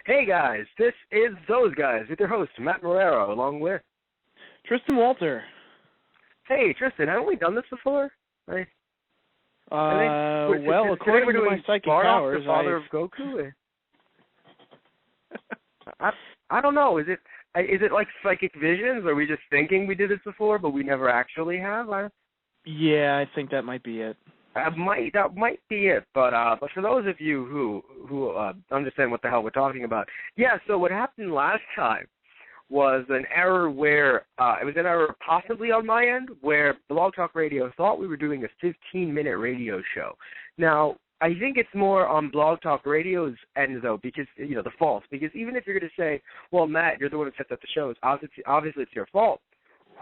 Hey guys, this is Those Guys with your host, Matt Morero, along with... Tristan Walter. Hey Tristan, haven't we done this before? Today According we're to doing my psychic Bardock, powers, the father of Goku? I don't know, is it like psychic visions? Are we just thinking we did this before, but we never actually have? Yeah, I think that might be it. That might be it, but for those of you who understand what the hell we're talking about, yeah. So what happened last time was an error where it was an error possibly on my end, where Blog Talk Radio thought we were doing a 15-minute radio show. Now I think it's more on Blog Talk Radio's end though, because the fault. Because even if you're going to say, well, Matt, you're the one who sets up the shows, obviously it's your fault.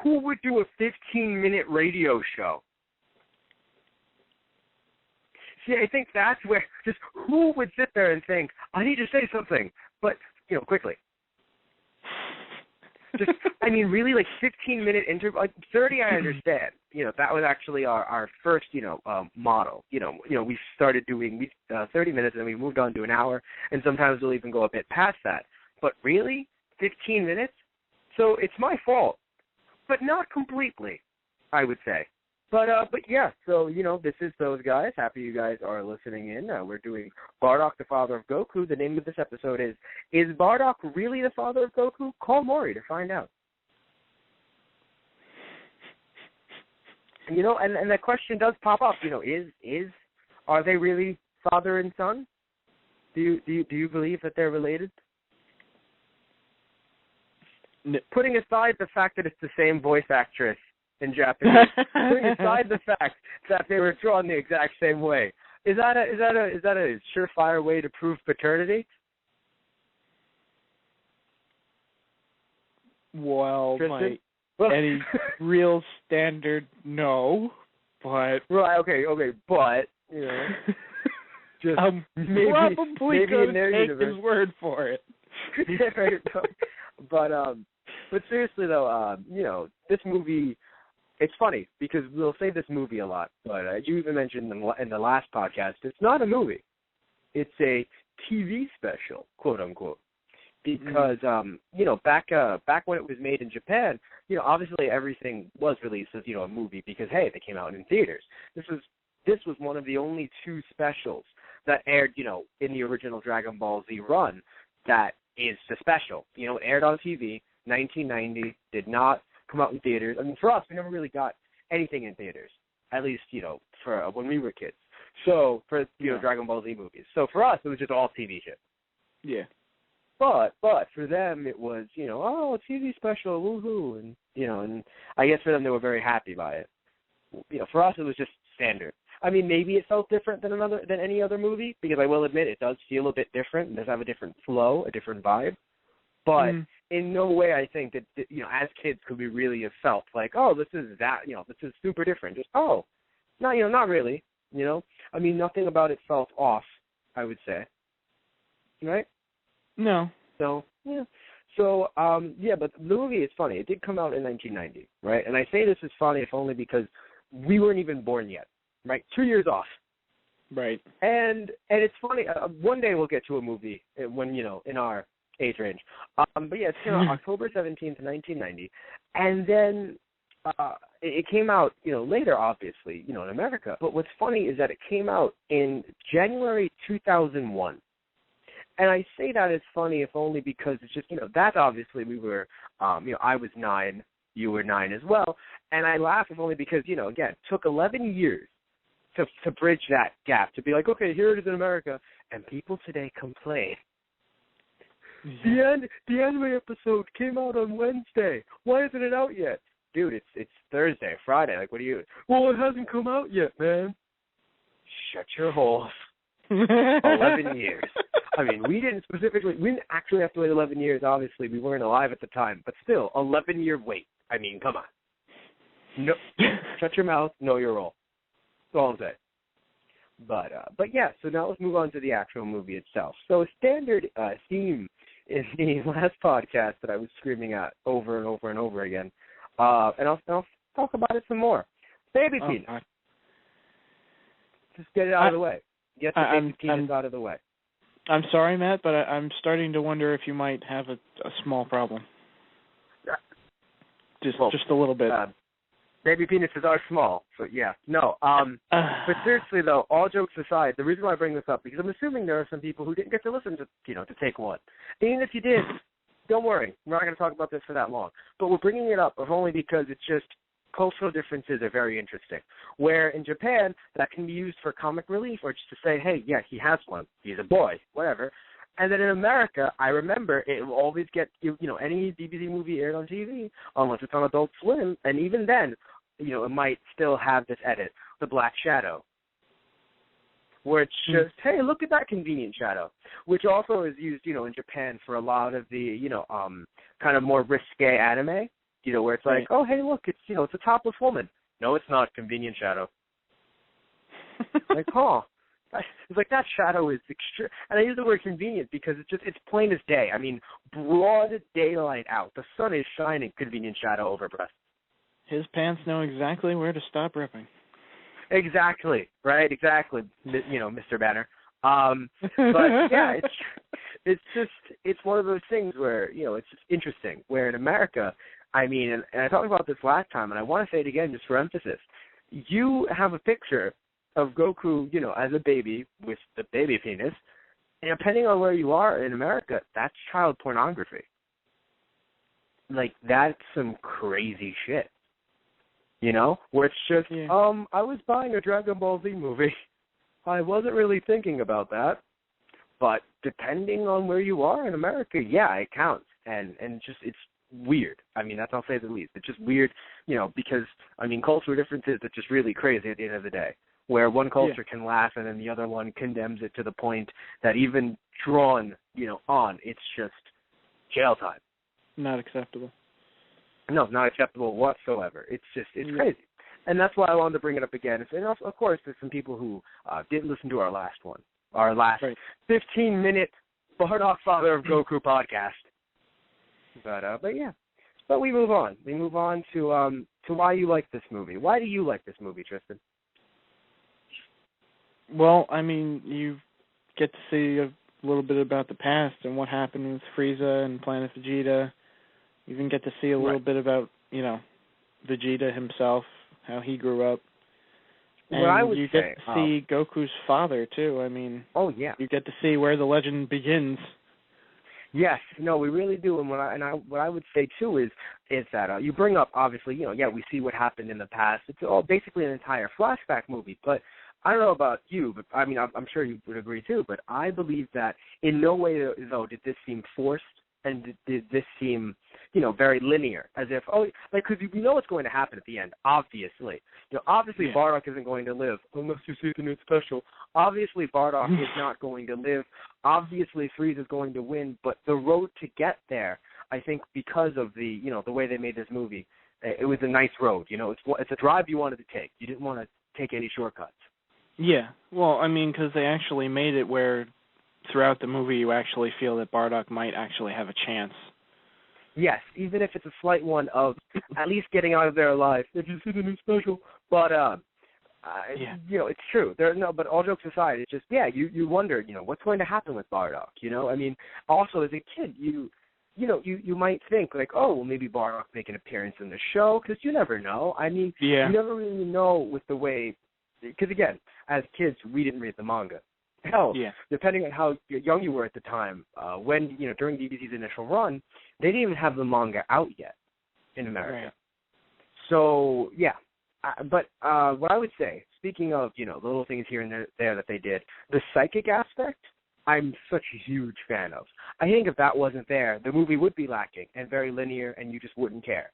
Who would do a 15-minute radio show? See, I think that's where just who would sit there and think, I need to say something, but, quickly. Just, really, like 15-minute interview, like 30 I understand. That was actually our first, model. We started doing 30 minutes and we moved on to an hour, and sometimes we'll even go a bit past that. But really, 15 minutes? So it's my fault, but not completely, I would say. But yeah, so, this is Those Guys. Happy you guys are listening in. We're doing Bardock, the father of Goku. The name of this episode is Bardock really the father of Goku? Call Maury to find out. And that question does pop up, are they really father and son? Do you believe that they're related? No. Putting aside the fact that it's the same voice actress in Japanese, putting aside the fact that they were drawn the exact same way, is that a surefire way to prove paternity? Well, Tristan? any real standard, no, but right, okay, but just maybe probably in their take universe. his word for it. Yeah, right. But seriously though, this movie. It's funny because we'll say this movie a lot, but you even mentioned in the last podcast, it's not a movie. It's a TV special, quote unquote. Because back when it was made in Japan, obviously everything was released as a movie because hey, they came out in theaters. This was one of the only two specials that aired in the original Dragon Ball Z run that is the special. It aired on TV, 1990, did not come out in theaters. I mean, for us, we never really got anything in theaters, at least, for when we were kids. So, for, Dragon Ball Z movies. So, for us, it was just all TV shit. Yeah. But for them, it was, a TV special, woohoo, and, and I guess for them, they were very happy by it. For us, it was just standard. I mean, maybe it felt different than any other movie, because I will admit, it does feel a bit different, it does have a different flow, a different vibe. But in no way I think that, as kids could we really have felt like, oh, this is super different. Just, oh, no, not really, I mean, nothing about it felt off, I would say. Right? No. So, yeah. So, but the movie is funny. It did come out in 1990, right? And I say this is funny if only because we weren't even born yet, right? 2 years off. Right. And it's funny. One day we'll get to a movie when, in our age range. But yeah, it's October 17th, 1990. And then it came out, later, obviously, in America. But what's funny is that it came out in January 2001. And I say that it's funny if only because it's just, that's obviously we were, I was 9, you were 9 as well. And I laugh if only because, again, it took 11 years to bridge that gap, to be like, okay, here it is in America. And people today complain. The anime episode came out on Wednesday. Why isn't it out yet? Dude, it's Thursday, Friday. Like, what are you? Well, it hasn't come out yet, man. Shut your hole. 11 years. I mean, we didn't actually have to wait 11 years. Obviously, we weren't alive at the time. But still, 11-year wait. I mean, come on. No, shut your mouth, know your role. That's all I'm saying. But yeah, so now let's move on to the actual movie itself. So a standard theme in the last podcast that I was screaming at over and over and over again, and I'll talk about it some more. Baby penis. Just get it out of the way. Get the baby penis out of the way. I'm sorry, Matt, but I'm starting to wonder if you might have a small problem. Just a little bit. Baby penises are small, so yeah. No, but seriously though, all jokes aside, the reason why I bring this up, because I'm assuming there are some people who didn't get to listen to, to Take One. Even if you did, don't worry, we're not going to talk about this for that long. But we're bringing it up only because it's just, cultural differences are very interesting. Where in Japan, that can be used for comic relief or just to say, hey, yeah, he has one, he's a boy, whatever. And then in America, I remember it will always get, any DVD movie aired on TV, unless it's on Adult Swim, and even then, it might still have this edit, the Black Shadow, where it's just, hey, look at that convenient shadow, which also is used, in Japan for a lot of the, kind of more risque anime, where it's like, oh, hey, look, it's, it's a topless woman. No, it's not, convenient shadow. Like, huh. It's like that shadow is extreme, and I use the word convenient because it's plain as day. I mean, broad daylight out. The sun is shining. Convenient shadow over breast. His pants know exactly where to stop ripping. Exactly. Right. Exactly. Mr. Banner. But yeah, it's one of those things where it's just interesting. Where in America, I mean, and I talked about this last time, and I want to say it again just for emphasis. You have a picture of Goku, as a baby with the baby penis, and depending on where you are in America, that's child pornography. Like, that's some crazy shit. Where it's just, I was buying a Dragon Ball Z movie. I wasn't really thinking about that. But depending on where you are in America, yeah, it counts. And just, it's weird. I mean, that's, I'll say the least. It's just weird, because, I mean, cultural differences are just really crazy at the end of the day. Where one culture can laugh and then the other one condemns it to the point that even drawn, on, it's just jail time. Not acceptable. No, not acceptable whatsoever. It's crazy. And that's why I wanted to bring it up again. And of course, there's some people who didn't listen to our last one, our last 15-minute Bardock Father of Goku podcast. But yeah. But we move on. We move on to why you like this movie. Why do you like this movie, Tristan? Well, I mean, you get to see a little bit about the past and what happened with Frieza and Planet Vegeta. You even get to see a little bit about, Vegeta himself, how he grew up. And well, I would you get to see Goku's father, too. I mean, you get to see where the legend begins. Yes, no, we really do. And what I would say, too, is that you bring up, obviously, we see what happened in the past. It's all basically an entire flashback movie, but I don't know about you, but I mean, I'm sure you would agree too, but I believe that in no way, though, did this seem forced and did this seem, very linear, as if, because we know what's going to happen at the end, obviously. Obviously Bardock isn't going to live, unless you see the new special. Obviously Bardock is not going to live. Obviously Frieza is going to win, but the road to get there, I think because of the, the way they made this movie, it was a nice road. It's a drive you wanted to take. You didn't want to take any shortcuts. Yeah, well, I mean, because they actually made it where throughout the movie you actually feel that Bardock might actually have a chance. Yes, even if it's a slight one of at least getting out of there alive. If you see the new special. But, it's true. But all jokes aside, it's just, you wonder, what's going to happen with Bardock, I mean, also as a kid, you might think, like, oh, well, maybe Bardock make an appearance in the show, because you never know. I mean, you never really know with the way. Because, again, as kids, we didn't read the manga. Hell, depending on how young you were at the time, when, during DBZ's initial run, they didn't even have the manga out yet in America. Right. So, but what I would say, speaking of, the little things here and there that they did, the psychic aspect, I'm such a huge fan of. I think if that wasn't there, the movie would be lacking and very linear and you just wouldn't care.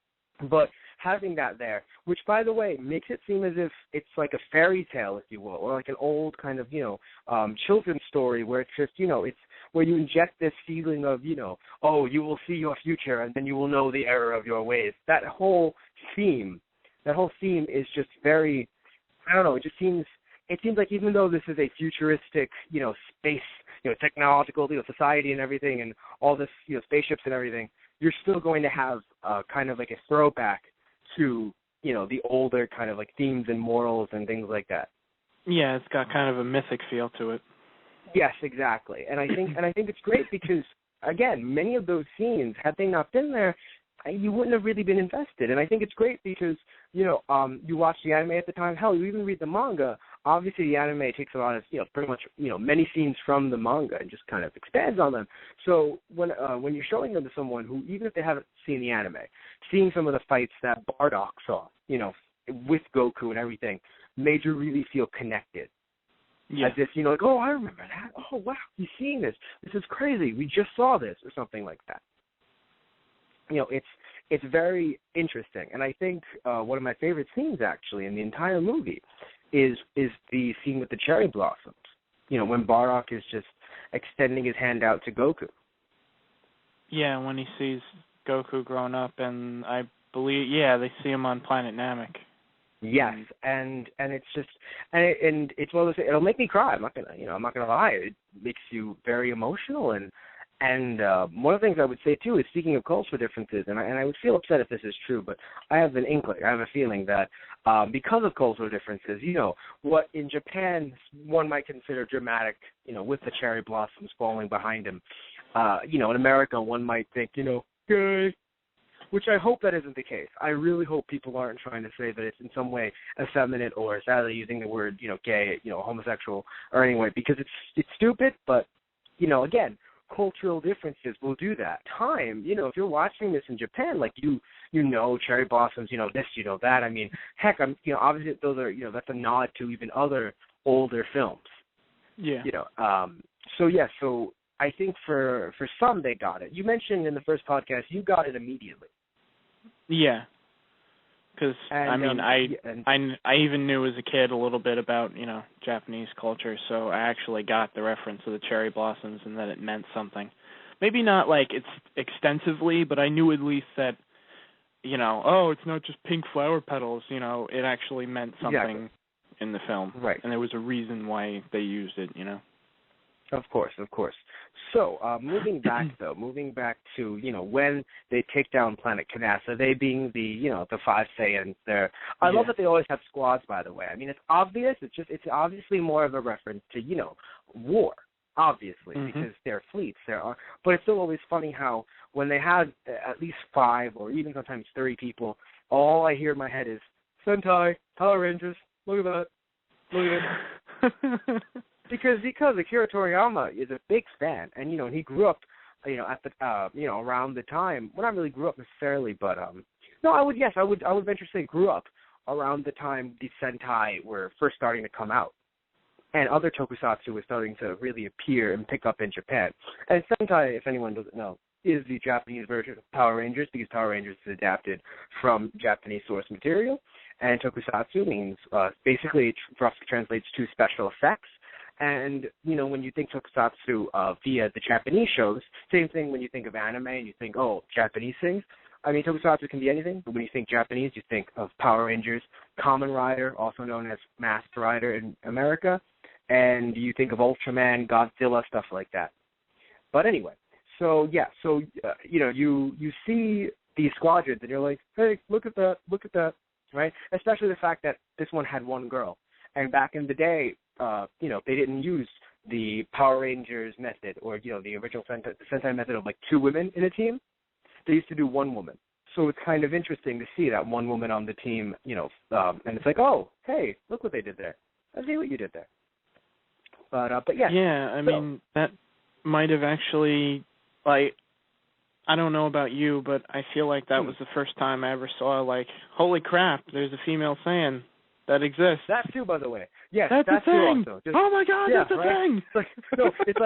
But having that there, which, by the way, makes it seem as if it's like a fairy tale, if you will, or like an old kind of, children's story where it's just, it's where you inject this feeling of, you will see your future and then you will know the error of your ways. That whole theme is just very, I don't know, it seems like even though this is a futuristic, space, technological, society and everything and all this, spaceships and everything, you're still going to have kind of like a throwback to, the older kind of like themes and morals and things like that. Yeah, it's got kind of a mythic feel to it. Yes, exactly. And I think it's great because, again, many of those scenes, had they not been there, you wouldn't have really been invested. And I think it's great because, you watch the anime at the time. Hell, you even read the manga. Obviously, the anime takes a lot of, pretty much, many scenes from the manga and just kind of expands on them. So when you're showing them to someone who, even if they haven't seen the anime, seeing some of the fights that Bardock saw, with Goku and everything, made you really feel connected. Yeah. As if, like, oh, I remember that. Oh, wow, you're seeing this. This is crazy. We just saw this, or something like that. It's very interesting. And I think one of my favorite scenes, actually, in the entire movie is the scene with the cherry blossoms, when Bardock is just extending his hand out to Goku. Yeah, when he sees Goku growing up, and I believe, they see him on planet Namek. Yes, and it's just and it's one of those. It'll make me cry. I'm not gonna lie. It makes you very emotional, and one of the things I would say too is, speaking of cultural differences, and I would feel upset if this is true, but I have an inkling, I have a feeling that because of cultural differences, what in Japan one might consider dramatic, with the cherry blossoms falling behind him, in America one might think, gay. Which I hope that isn't the case. I really hope people aren't trying to say that it's in some way effeminate or, sadly, using the word, gay, homosexual or anyway, because it's stupid. But, again, cultural differences will do that. Time, if you're watching this in Japan, like cherry blossoms, this, that. I mean, heck, obviously those are, that's a nod to even other older films. Yeah. So I think for some they got it. You mentioned in the first podcast you got it immediately. Yeah, because I even knew as a kid a little bit about Japanese culture, so I actually got the reference to the cherry blossoms and that it meant something. Maybe not like it's extensively, but I knew at least that it's not just pink flower petals. It actually meant something in the film, right? And there was a reason why they used it. Of course. So, moving back to, when they take down Planet Kanassa, they being the 5 Saiyans there. I love that they always have squads, by the way. I mean, it's obvious. It's obviously more of a reference to, war, obviously, because they're fleets. But it's still always funny how when they had at least 5 or even sometimes 30 people, all I hear in my head is, Sentai, Power Rangers, look at that. Because Akira Toriyama is a big fan, and he grew up, at the around the time. Well, not really grew up necessarily, but I would venture to say grew up around the time the Sentai were first starting to come out, and other tokusatsu was starting to really appear and pick up in Japan. And Sentai, if anyone doesn't know, is the Japanese version of Power Rangers, because Power Rangers is adapted from Japanese source material, and tokusatsu means basically it roughly translates to special effects. And, when you think tokusatsu via the Japanese shows, same thing when you think of anime and you think, Japanese things. I mean, tokusatsu can be anything, but when you think Japanese, you think of Power Rangers, Kamen Rider, also known as Masked Rider in America, and you think of Ultraman, Godzilla, stuff like that. But anyway, you see these squadrons and you're like, hey, look at that, right? Especially the fact that this one had one girl. And back in the day, they didn't use the Power Rangers method or, the original Sentai method of like 2 women in a team. They used to do 1 woman. So it's kind of interesting to see that 1 woman on the team, and it's like, oh, hey, look what they did there. I see what you did there. But yeah. Yeah, I mean, that might have actually, I don't know about you, but I feel like that was the first time I ever saw, holy crap, there's a female Saiyan that exists. That too, by the way. Yes, that's a thing. Also. Oh my God, that's a thing. It's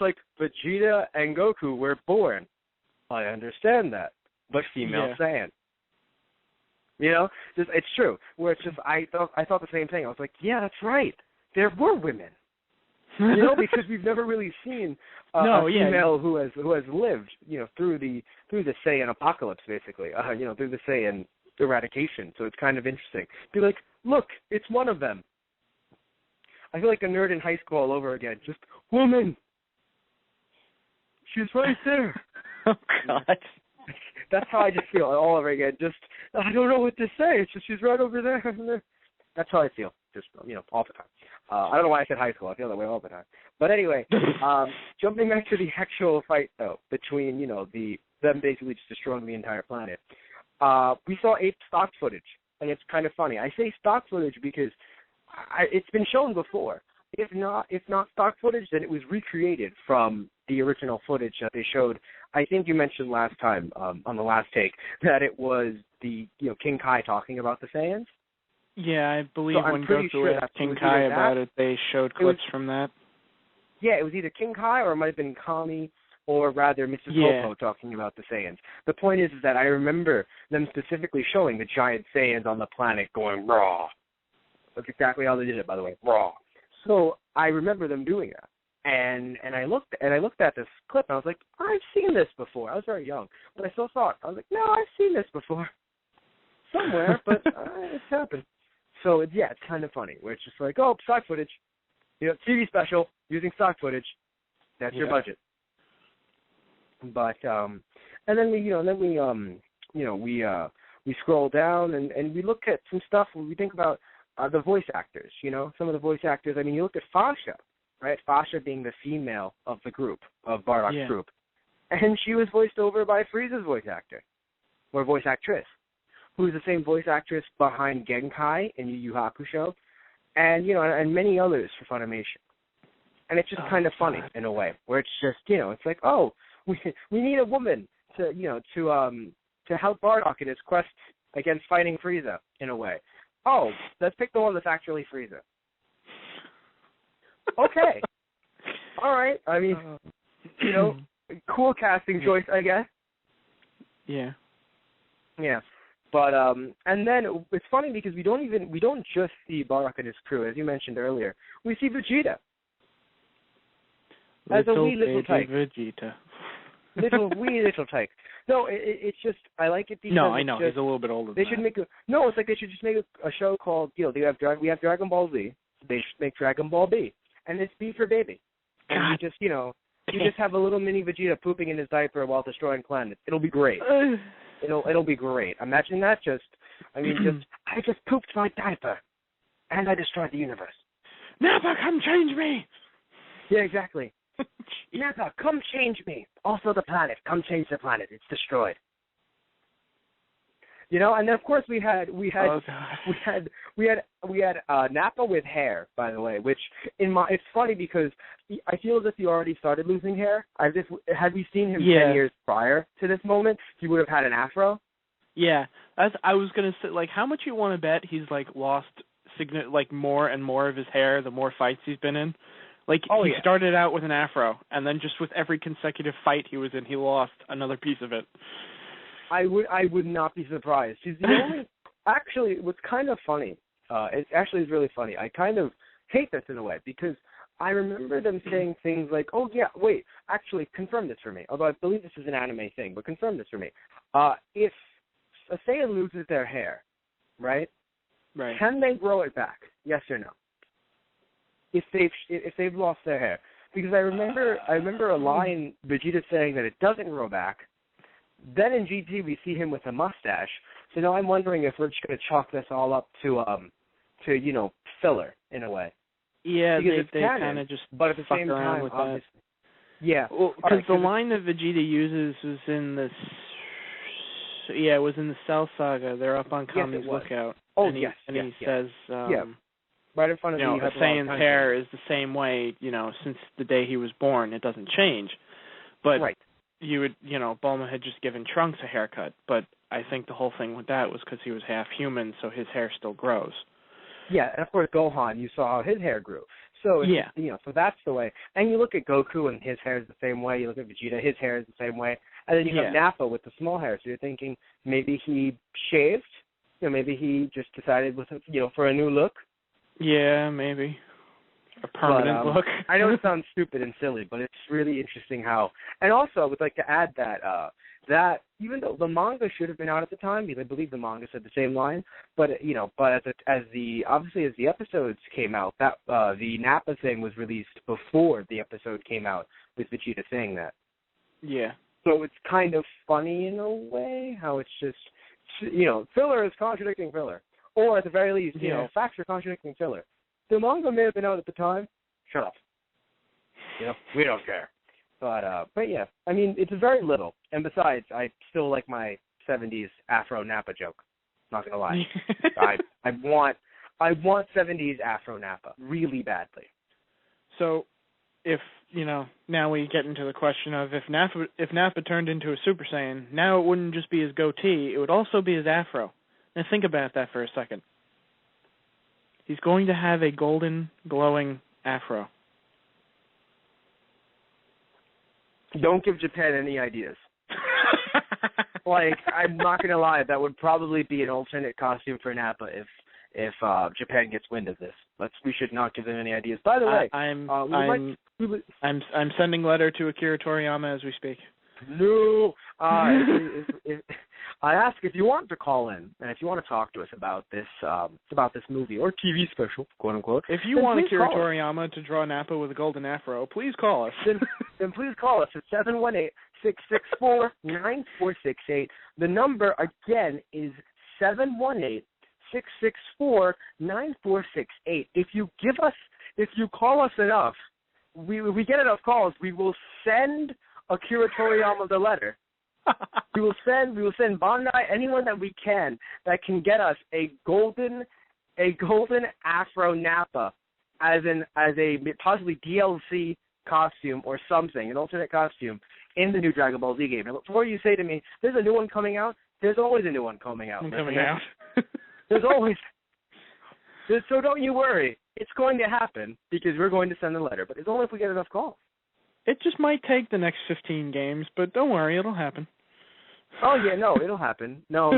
like Vegeta and Goku were born. I understand that, but female Saiyan. It's true. Where it's just I thought the same thing. I was like, yeah, that's right. There were women. Because we've never really seen a female who has lived, through the Saiyan apocalypse, basically. Through the Saiyan eradication. So it's kind of interesting. Be like, look, it's one of them. I feel like a nerd in high school all over again. Just, woman. She's right there. Oh, God. That's how I just feel all over again. Just, I don't know what to say. It's just, she's right over there. That's how I feel, just, all the time. I don't know why I said high school. I feel that way all the time. But anyway, jumping back to the actual fight, though, between, them basically just destroying the entire planet. We saw stock footage, and it's kind of funny. I say stock footage because it's been shown before. If not stock footage, then it was recreated from the original footage that they showed. I think you mentioned last time on the last take that it was the King Kai talking about the Saiyans. Yeah, I believe so when Goku asked King Kai about it, they showed clips from that. Yeah, it was either King Kai or it might have been Kami or rather Mrs. Popo talking about the Saiyans. The point is that I remember them specifically showing the giant Saiyans on the planet going raw. That's exactly how they did it, by the way, raw. So I remember them doing that. And I looked at this clip and I was like, I've seen this before. I was very young, but I still saw it. I was like, no, I've seen this before somewhere, but it's happened. So it's kind of funny. Where it's just like, oh, stock footage, TV special using stock footage. That's your budget. But and then we scroll down and we look at some stuff when we think about the voice actors. Some of the voice actors. I mean, you look at Fasha. Right, Fasha being the female of the group, of Bardock's group. And she was voiced over by Frieza's voice actor, or voice actress, who's the same voice actress behind Genkai in Yu Yu Hakusho, and, and many others for Funimation. And it's just kind of funny in a way, where it's just, it's like, oh, we need a woman to help Bardock in his quest against fighting Frieza, in a way. Oh, let's pick the one that's actually Frieza. Okay. All right. I mean, cool casting choice, I guess. Yeah. Yeah. But and then it's funny because we don't just see Bardock and his crew, as you mentioned earlier. We see Vegeta. As a wee little tyke. Vegeta. Little tyke. No, it's just I like it because I know he's a little bit older. They should make it's like they should just make a show called we have Dragon Ball Z. They should make Dragon Ball B. And it's B for baby. And you just have a little mini Vegeta pooping in his diaper while destroying planets. It'll be great. It'll be great. Imagine that. I just pooped my diaper, and I destroyed the universe. Nappa, come change me. Yeah, exactly. Nappa, come change me. Also the planet. Come change the planet. It's destroyed. And then of course we had Nappa with hair, by the way, which it's funny because I feel as if he already started losing hair. Had we seen him 10 years prior to this moment, he would have had an afro. Yeah, I was gonna say, how much you want to bet he's lost more and more of his hair the more fights he's been in. He started out with an afro, and then just with every consecutive fight he was in, he lost another piece of it. I would not be surprised. She's the only. Actually, it was kind of funny. It actually is really funny. I kind of hate this in a way because I remember them saying things like, "Oh yeah, wait, actually confirm this for me." Although I believe this is an anime thing, but confirm this for me. If a Saiyan loses their hair, right? Right. Can they grow it back? Yes or no? If they've lost their hair, because I remember a line Vegeta saying that it doesn't grow back. Then in GT we see him with a mustache. So now I'm wondering if we're just going to chalk this all up to filler in a way. Yeah, they kind of just but at the same time, with that. Yeah, because the line that Vegeta uses was in the it was in the Cell Saga. They're up on Kami's lookout. Oh, and he says, right in front of you. Saiyan's hair is the same way, since the day he was born. It doesn't change, but. Right. You would, Bulma had just given Trunks a haircut, but I think the whole thing with that was because he was half human, so his hair still grows. Yeah, and of course Gohan, you saw how his hair grew. So, so that's the way. And you look at Goku and his hair is the same way. You look at Vegeta, his hair is the same way. And then you have Nappa with the small hair. So you're thinking maybe he shaved, maybe he just decided for a new look. Yeah, maybe. A permanent look. I know it sounds stupid and silly, but it's really interesting how. And also, I would like to add that even though the manga should have been out at the time, because I believe the manga said the same line, but as the episodes came out, that the Nappa thing was released before the episode came out with Vegeta saying that. Yeah. So it's kind of funny in a way how it's just filler is contradicting filler, or at the very least, facts are contradicting filler. the manga may have been out at the time. Shut up. We don't care. But yeah, I mean, it's very little. And besides, I still like my 70s Afro Nappa joke. Not gonna lie. I want 70s Afro Nappa really badly. So, if now we get into the question of if Nappa turned into a Super Saiyan, now it wouldn't just be his goatee; it would also be his afro. Now think about that for a second. He's going to have a golden, glowing afro. Don't give Japan any ideas. Like, I'm not going to lie, that would probably be an alternate costume for Nappa if Japan gets wind of this. We should not give them any ideas. By the way, I'm sending letter to Akira Toriyama as we speak. No. If I ask if you want to call in and if you want to talk to us about this movie or TV special, quote unquote. If you want Akira Toriyama to draw Nappa with a golden afro, please call us. Then please call us at 718-664-9468. The number again is 718-664-9468. If you call us enough, we get enough calls, we will send Akira Toriyama the letter. We will send Bandai, anyone that we can that can get us a golden Afro Nappa as a possibly DLC costume or something, an alternate costume in the new Dragon Ball Z game. And before you say to me, there's a new one coming out, there's always a new one coming out. There's always. So don't you worry. It's going to happen because we're going to send the letter. But it's only if we get enough calls. It just might take the next 15 games, but don't worry, it'll happen. Oh, yeah, no, it'll happen. No,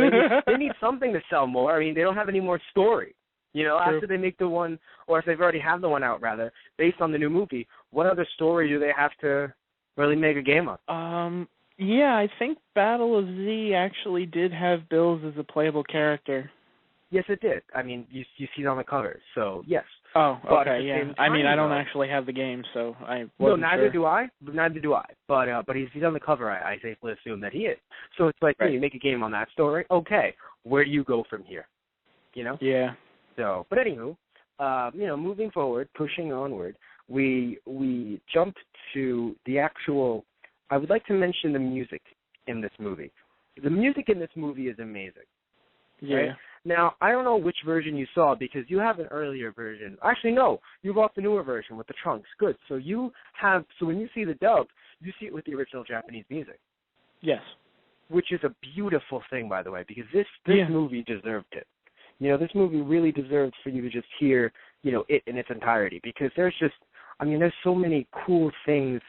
they need something to sell more. I mean, they don't have any more story. True. After they make the one, or if they've already have the one out, rather, based on the new movie, what other story do they have to really make a game of? Yeah, I think Battle of Z actually did have Bills as a playable character. Yes, it did. I mean, you see it on the cover, so yes. Oh, okay, yeah. I mean, I don't actually have the game, so I wasn't No, neither sure. do I. Neither do I. But he's on the cover. I safely assume that he is. So it's like, hey, you make a game on that story. Okay, where do you go from here? Yeah. So, but anywho, moving forward, pushing onward, we jumped to the actual. I would like to mention the music in this movie. The music in this movie is amazing. Yeah. Right? Now, I don't know which version you saw because you have an earlier version. Actually, no, you bought the newer version with the trunks. Good. So when you see the dub, you see it with the original Japanese music. Yes. Which is a beautiful thing, by the way, because this movie deserved it. This movie really deserved for you to just hear, it in its entirety because there's so many cool things,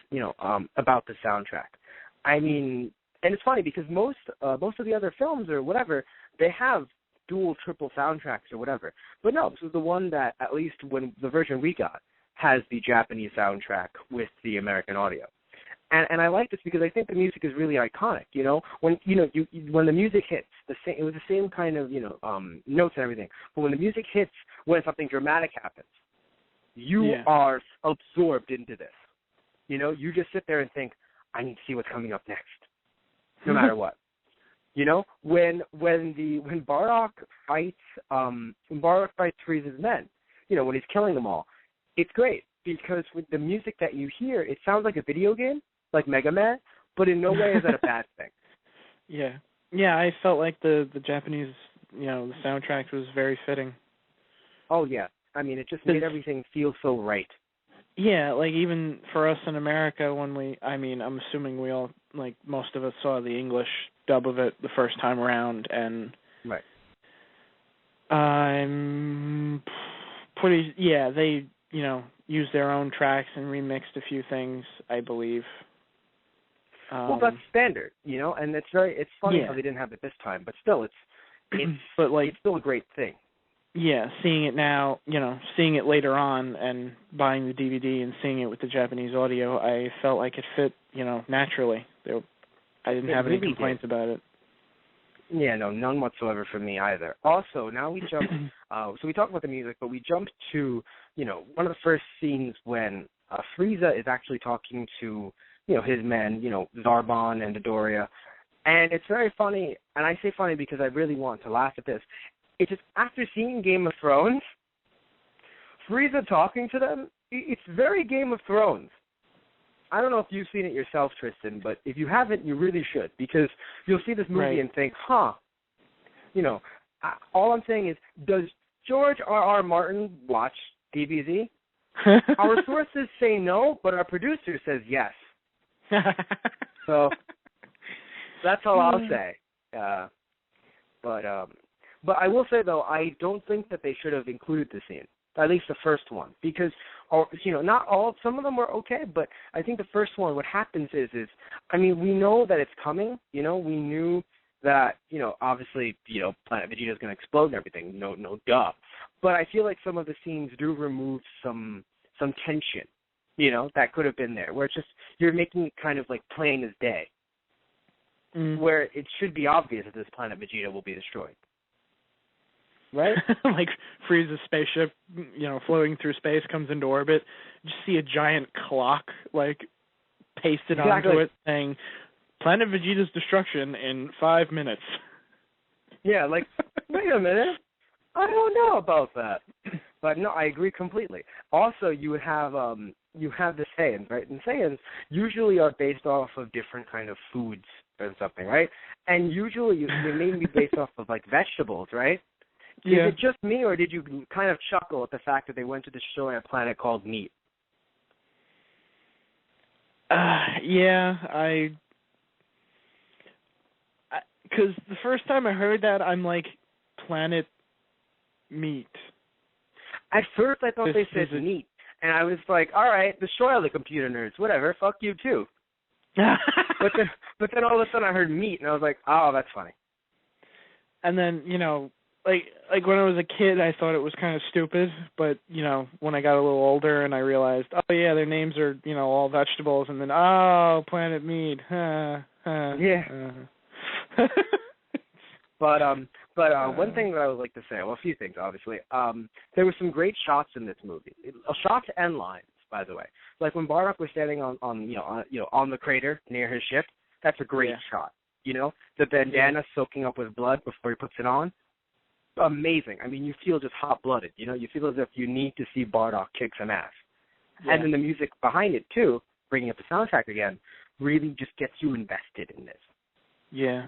about the soundtrack. I mean, and it's funny because most of the other films or whatever, they have dual, triple soundtracks or whatever. But no, this is the one that, at least when the version we got, has the Japanese soundtrack with the American audio. And I like this because I think the music is really iconic. When when the music hits, it was the same kind of notes and everything. But when the music hits, when something dramatic happens, you are absorbed into this. You just sit there and think, I need to see what's coming up next, no matter what. When Bardock fights Frieza's men, when he's killing them all, it's great because with the music that you hear, it sounds like a video game, like Mega Man, but in no way is that a bad thing. Yeah, I felt like the Japanese, the soundtrack was very fitting. Oh yeah, I mean, it just made everything feel so right. Yeah, like even for us in America, I'm assuming we all, like most of us saw the English dub of it the first time around, and right. I'm pretty, they, used their own tracks and remixed a few things, I believe. Well, that's standard, and it's funny how they didn't have it this time, but still, it's still a great thing. Yeah, seeing it now, seeing it later on and buying the DVD and seeing it with the Japanese audio, I felt like it fit, naturally. I didn't have any complaints about it. Yeah, no, none whatsoever from me either. Also, now we jump, so we talked about the music, but we jumped to, one of the first scenes when Frieza is actually talking to, his men, Zarbon and Dodoria. And it's very funny, and I say funny because I really want to laugh at this. It's just after seeing Game of Thrones, Frieza talking to them, it's very Game of Thrones. I don't know if you've seen it yourself, Tristan, but if you haven't, you really should, because you'll see this movie and think, all I'm saying is, does George R.R. Martin watch DBZ? Our sources say no, but our producer says yes. So that's all I'll say. But I will say, though, I don't think that they should have included the scene, at least the first one, because, not all, some of them were okay, but I think the first one, what happens is, we know that it's coming, we knew that, obviously, Planet Vegeta's going to explode and everything, no duh. But I feel like some of the scenes do remove some tension, that could have been there, where it's just, you're making it kind of like plain as day, where it should be obvious that this Planet Vegeta will be destroyed. Right? Like Frieza's spaceship, floating through space, comes into orbit. You see a giant clock, pasted onto it saying, Planet Vegeta's destruction in 5 minutes. Yeah, wait a minute. I don't know about that. But no, I agree completely. Also, you have the Saiyans, right? And Saiyans usually are based off of different kind of foods or something, right? And usually they may be based off of vegetables, right? Yeah. Is it just me, or did you kind of chuckle at the fact that they went to destroy a planet called meat? Yeah, because the first time I heard that, I'm like, planet meat. At first, I thought they said meat, and I was like, all right, destroy all the computer nerds, whatever, fuck you too. but then all of a sudden I heard meat, and I was like, oh, that's funny. And then, like when I was a kid, I thought it was kind of stupid, but, when I got a little older and I realized, oh, yeah, their names are, all vegetables, and then, oh, planet meat, yeah. But one thing that I would like to say, well, a few things, obviously. There were some great shots in this movie, shots and lines, by the way. Like when Bardock was standing on the crater near his ship, that's a great shot. The bandana soaking up with blood before he puts it on. Amazing. You feel just hot-blooded. You feel as if you need to see Bardock kick some ass. Yeah. And then the music behind it, too, bringing up the soundtrack again, really just gets you invested in this. Yeah.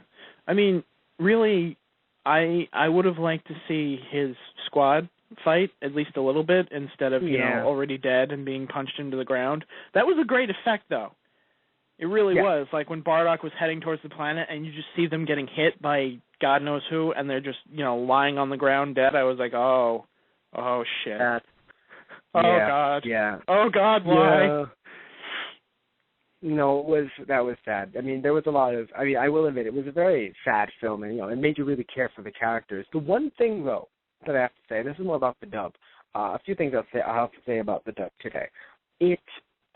Really, I would have liked to see his squad fight at least a little bit instead of, already dead and being punched into the ground. That was a great effect, though. It really was. Like when Bardock was heading towards the planet and you just see them getting hit by God knows who, and they're just, lying on the ground dead. I was like, oh shit. God. Yeah. Oh, God, why? Yeah. That was sad. There was a lot of, I will admit, it was a very sad film, and, it made you really care for the characters. The one thing, though, that I have to say, and this is more about the dub, a few things I'll have to say about the dub today.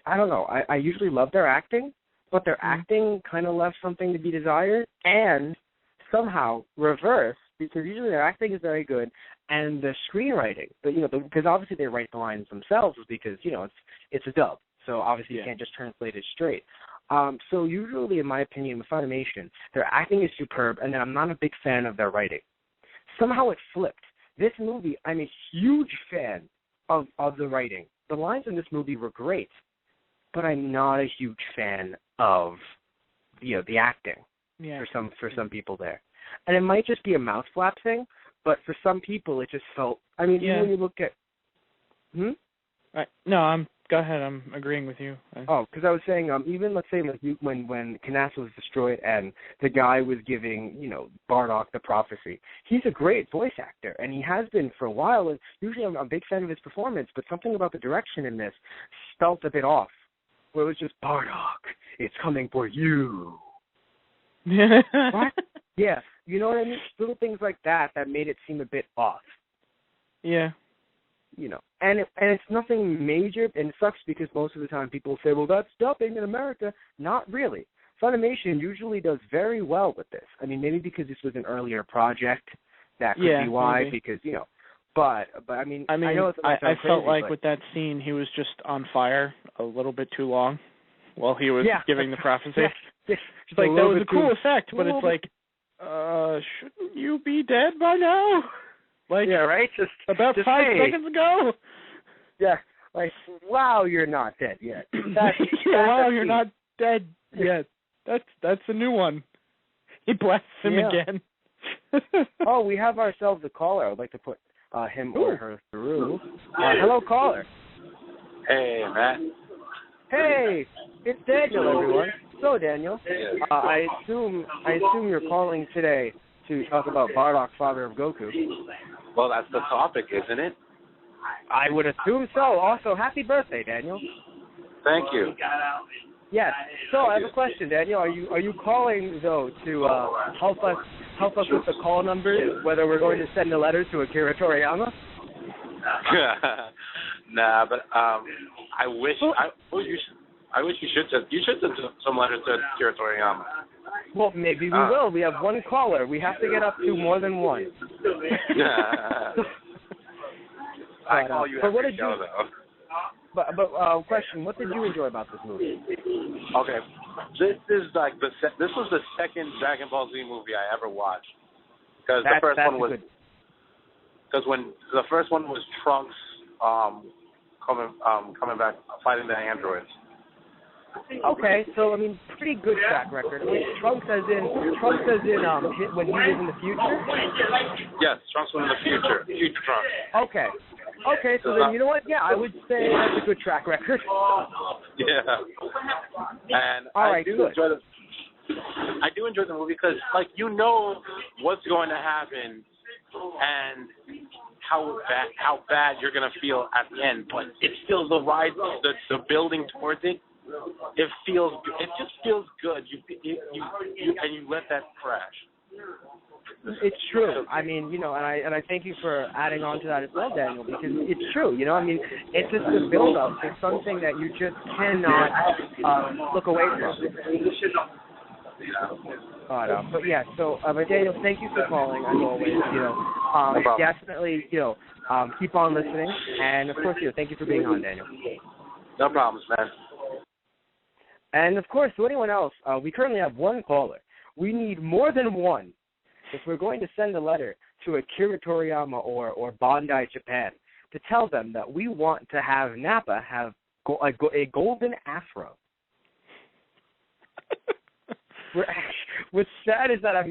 I don't know, I usually love their acting, but their acting kind of left something to be desired, and somehow reverse, because usually their acting is very good, and the screenwriting, because obviously they write the lines themselves, because, it's a dub. So obviously you can't just translate it straight. So usually, in my opinion, with Funimation, their acting is superb, and then I'm not a big fan of their writing. Somehow it flipped. This movie, I'm a huge fan of the writing. The lines in this movie were great, but I'm not a huge fan of the acting for some people there. And it might just be a mouth flap thing, but for some people it just felt. Even when you look at. No, go ahead. I'm agreeing with you. Because I was saying, even let's say when Canassa was destroyed and the guy was giving, Bardock the prophecy, he's a great voice actor, and he has been for a while, and usually I'm a big fan of his performance, but something about the direction in this felt a bit off, where it was just, Bardock, it's coming for you. What? Yeah, you know what I mean? Little things like that made it seem a bit off. Yeah. And it's nothing major, and it sucks because most of the time people say, well, that's dubbing in America. Not really. Funimation usually does very well with this. Maybe because this was an earlier project, that could be why, maybe. Because, but I know it's I felt like with that scene, he was just on fire a little bit too long while he was giving the prophecy. It's like, that was a cool effect, but it's like, shouldn't you be dead by now? Like, right? About 5 seconds ago. Yeah, like, wow, you're not dead yet. Wow, you're not dead yet. That's a new one. He blasts him again. Oh, we have ourselves a caller. I would like to put him or her through. Hello, caller. Hey, Matt. Hey, it's Daniel, everyone. So, Daniel, I assume you're calling today to talk about Bardock, father of Goku. Well, that's the topic, isn't it? I would assume so. Also, happy birthday, Daniel. Thank you. Yes. So, I have a question, Daniel. Are you calling though to help us with the call numbers, whether we're going to send a letter to Akira Toriyama? Nah, but I wish you should send some letters to Akira Toriyama. Well, maybe we will. We have one caller. We have to get up to more than one. I call you every show, though. But question: what did you enjoy about this movie? Okay, this is like this was the second Dragon Ball Z movie I ever watched, because the first one was when the first one was Trunks coming back fighting the androids. Okay, so I mean, pretty good track record. Trunks as in when he was in the future. Yes, Trunks was in the future. Future Trunks. Okay, so then you know what? Yeah, I would say that's a good track record. Yeah. And I do enjoy the movie because, like, you know what's going to happen and how bad you're going to feel at the end, but it's still the ride, the building towards it. It just feels good. You let that crash. It's true. I mean, you know, and I thank you for adding on to that as well, Daniel, because it's true. You know, I mean, it's just a build-up. It's something that you just cannot look away from. But yeah, so but Daniel, thank you for calling as always. You know, definitely, you know, keep on listening, and of course, you know, thank you for being on, Daniel. No problems, man. And of course, to anyone else, we currently have one caller. We need more than one if we're going to send a letter to Akira Toriyama or Bandai Japan to tell them that we want to have Nappa have a golden afro. What's sad is that I'm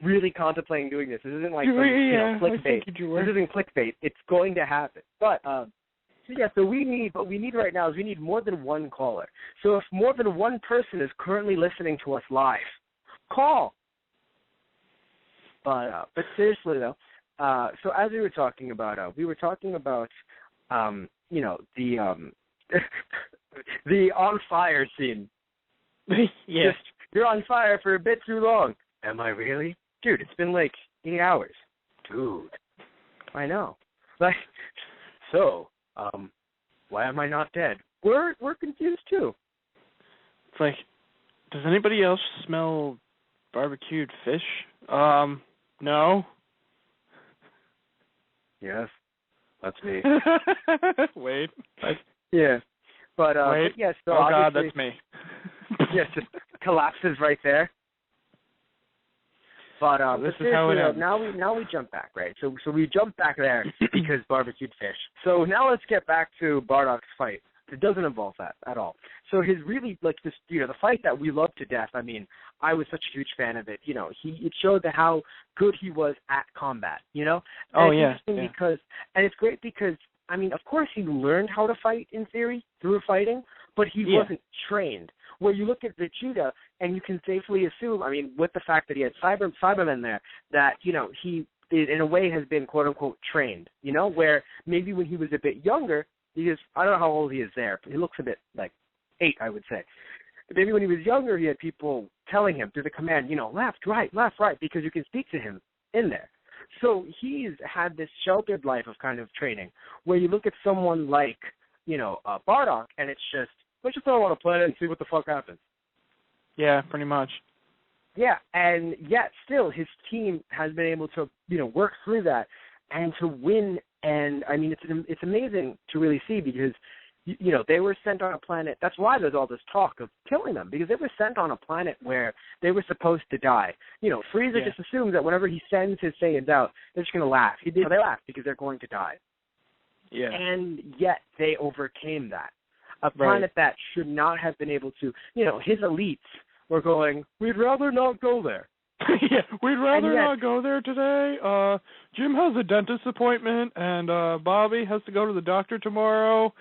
really contemplating doing this. This isn't like clickbait. This isn't clickbait. It's going to happen. But so we need right now is we need more than one caller. So if more than one person is currently listening to us live, call. But seriously though, so as we were talking about, you know, the the on fire scene. Yeah. You're on fire for a bit too long. Am I really? Dude, it's been like 8 hours. Dude. I know. Like, so, why am I not dead? We're confused too. It's like, does anybody else smell barbecued fish? No. Yes. That's me. Wait. Yeah. But wait. But yes, so oh God, that's me. Yes, just collapses right there. But this is how it ends. Now we jump back, right? So we jump back there because barbecued fish. So now let's get back to Bardock's fight. It doesn't involve that at all. So his really, like, this, you know, the fight that we love to death. I mean, I was such a huge fan of it. You know, it showed how good he was at combat. You know. And it's interesting because, and it's great because, I mean, of course he learned how to fight in theory through fighting, but he wasn't trained. Where you look at Vegeta, and you can safely assume, I mean, with the fact that he had Cybermen there, that, you know, he, in a way, has been, quote-unquote, trained, you know, where maybe when he was a bit younger, because I don't know how old he is there, but he looks a bit like 8, I would say. But maybe when he was younger, he had people telling him through the command, you know, left, right, because you can speak to him in there. So he's had this sheltered life of kind of training, where you look at someone like, you know, Bardock, and it's just, let's just throw him on a planet and see what the fuck happens. Yeah, pretty much. Yeah, and yet still his team has been able to, you know, work through that and to win. And I mean, it's amazing to really see because, you know, they were sent on a planet. That's why there's all this talk of killing them, because they were sent on a planet where they were supposed to die. You know, Frieza just assumes that whenever he sends his Saiyans out, they're just going to laugh. They laugh because they're going to die. Yeah. And yet they overcame that. A planet that should not have been able to, his elites were going, we'd rather not go there. Yeah, we'd rather not go there today. Jim has a dentist appointment, and Bobby has to go to the doctor tomorrow.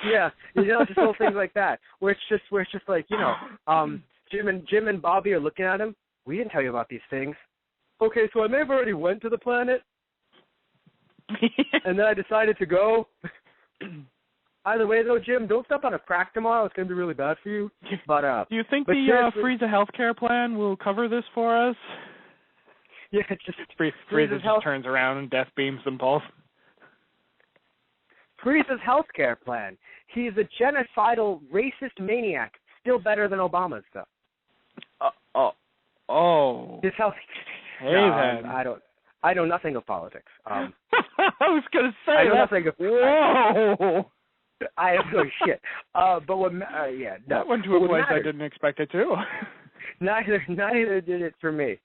Yeah, just little things like that, where it's just like, Jim and Bobby are looking at him. We didn't tell you about these things. Okay, so I may have already went to the planet, and then I decided to go. Either way, though, Jim, don't step on a crack tomorrow. It's going to be really bad for you. But do you think the Frieza healthcare plan will cover this for us? Yeah, it's just Frieza just turns around and death beams them both. Frieza's healthcare plan. He's a genocidal, racist maniac. Still better than Obama's stuff. His health. Hey, then. I know nothing of politics. I was going to say I know that. nothing of. Whoa. I have no shit. But what? That went to a place I didn't expect it to. Neither did it for me.